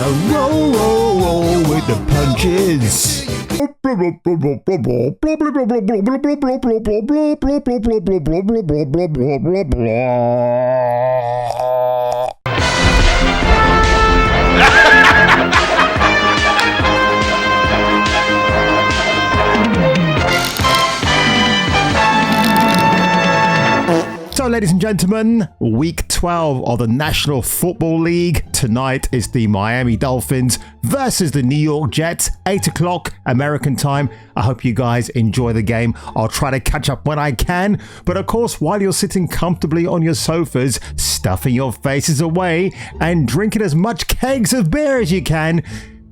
gotta roll with the punches. So, ladies and gentlemen, week 12 of the National Football League. Tonight is the Miami Dolphins versus the New York Jets, 8 o'clock American time. I hope you guys enjoy the game. I'll try to catch up when I can. But of course, while you're sitting comfortably on your sofas, stuffing your faces away and drinking as much kegs of beer as you can,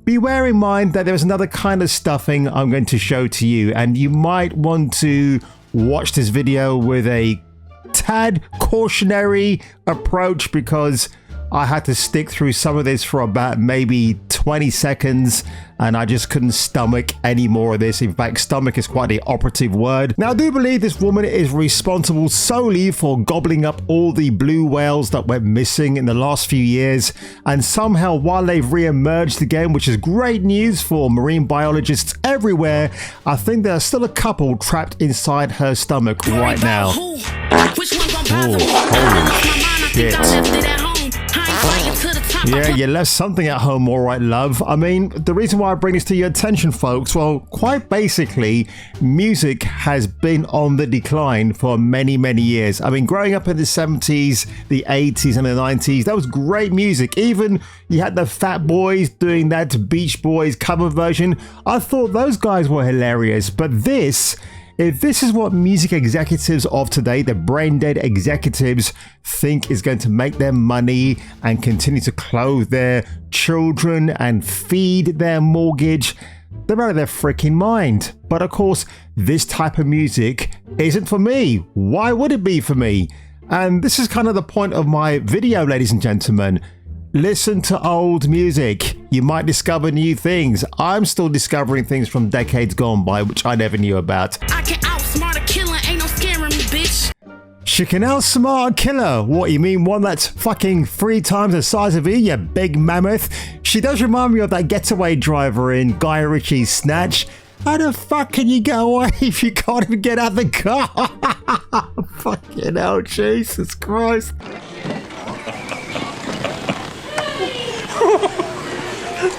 bear in mind that there's another kind of stuffing I'm going to show to you. And you might want to watch this video with a tad cautionary approach, because I had to stick through some of this for about maybe 20 seconds and I just couldn't stomach any more of this. In fact, stomach is quite the operative word. Now, I do believe this woman is responsible solely for gobbling up all the blue whales that went missing in the last few years, and somehow while they've re-emerged again, which is great news for marine biologists everywhere, I think there are still a couple trapped inside her stomach right now. Oh, holy shit. Yeah, you left something at home, all right, love. I mean, the reason why I bring this to your attention, folks, well, quite basically, music has been on the decline for many, many years. I mean, growing up in the 70s, the 80s and the 90s, that was great music. Even you had the Fat Boys doing that Beach Boys cover version. I thought those guys were hilarious, but if this is what music executives of today, the brain-dead executives, think is going to make them money and continue to clothe their children and feed their mortgage, they're out of their freaking mind. But of course, this type of music isn't for me. Why would it be for me? And this is kind of the point of my video, ladies and gentlemen. Listen to old music. You might discover new things. I'm still discovering things from decades gone by, which I never knew about. I can outsmart a killer, ain't no scaring me, bitch. She can outsmart a killer. What, you mean one that's fucking 3 times the size of you big mammoth? She does remind me of that getaway driver in Guy Ritchie's Snatch. How the fuck can you get away if you can't even get out of the car? Fucking hell, Jesus Christ.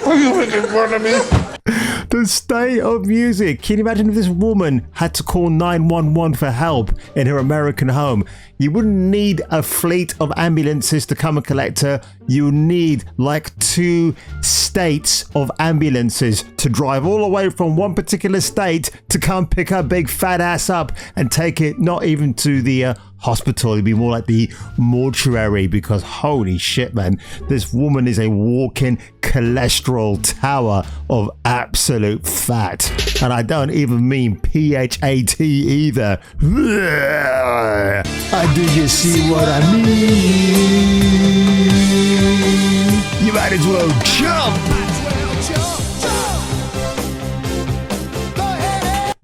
Are you making fun of me? The state of music. Can you imagine if this woman had to call 911 for help in her American home? You wouldn't need a fleet of ambulances to come and collect her. You need like 2 states of ambulances to drive all the way from one particular state to come pick her big fat ass up and take it not even to the hospital. It'd be more like the mortuary, because holy shit, man, this woman is a walking cholesterol tower of absolute fat. And I don't even mean PHAT either. Do you see what I mean? You might as well jump.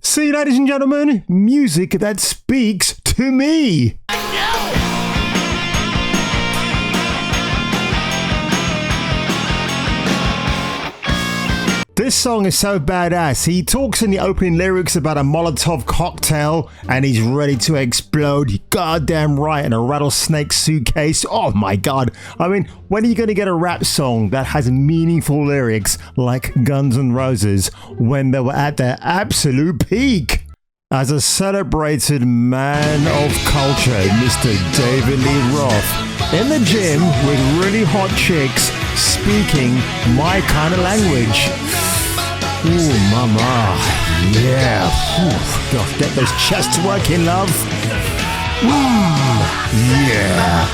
See, ladies and gentlemen, music that speaks to me. This song is so badass. He talks in the opening lyrics about a Molotov cocktail and he's ready to explode. Goddamn right, in a rattlesnake suitcase. Oh my god. I mean, when are you going to get a rap song that has meaningful lyrics like Guns N' Roses when they were at their absolute peak? As a celebrated man of culture, Mr. David Lee Roth, in the gym with really hot chicks speaking my kind of language. Ooh, mama. Yeah. Ooh, gosh, get those chests working, love. Yeah.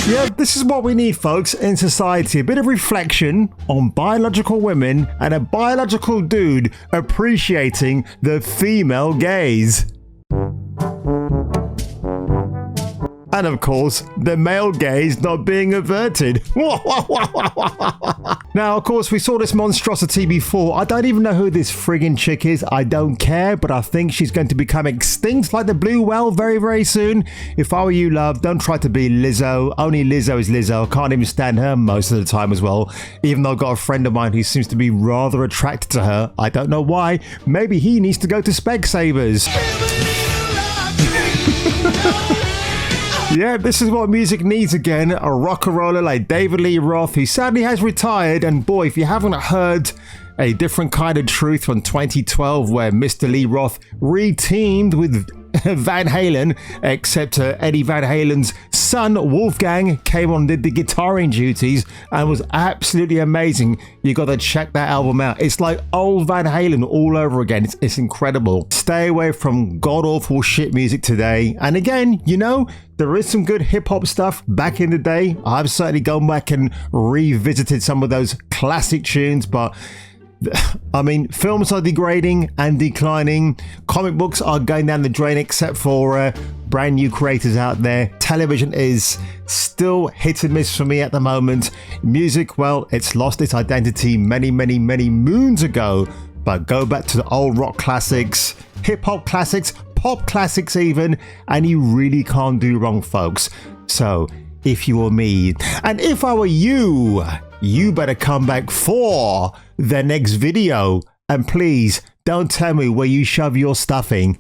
Yeah, this is what we need, folks, in society. A bit of reflection on biological women and a biological dude appreciating the female gaze. And of course, the male gaze not being averted. Now, of course, we saw this monstrosity before. I don't even know who this friggin' chick is. I don't care, but I think she's going to become extinct like the blue whale very, very soon. If I were you, love, don't try to be Lizzo. Only Lizzo is Lizzo. Can't even stand her most of the time as well. Even though I've got a friend of mine who seems to be rather attracted to her. I don't know why. Maybe he needs to go to Specsavers. Yeah, this is what music needs again. A rock and roller like David Lee Roth, who sadly has retired. And boy, if you haven't heard a different kind of truth from 2012 where Mr. Lee Roth re-teamed with Van Halen, except Eddie Van Halen's son Wolfgang came on and did the guitaring duties and was absolutely amazing. You got to check that album out. It's like old Van Halen all over again. It's incredible. Stay away from god-awful shit music today. And again, you know, there is some good hip-hop stuff back in the day. I've certainly gone back and revisited some of those classic tunes, but I mean, films are degrading and declining. Comic books are going down the drain, except for brand new creators out there. Television is still hit and miss for me at the moment. Music, well, it's lost its identity many, many, many moons ago. But go back to the old rock classics, hip-hop classics, pop classics even, and you really can't do wrong, folks. So, if you were me, and if I were you, you better come back for the next video. And please, don't tell me where you shove your stuffing.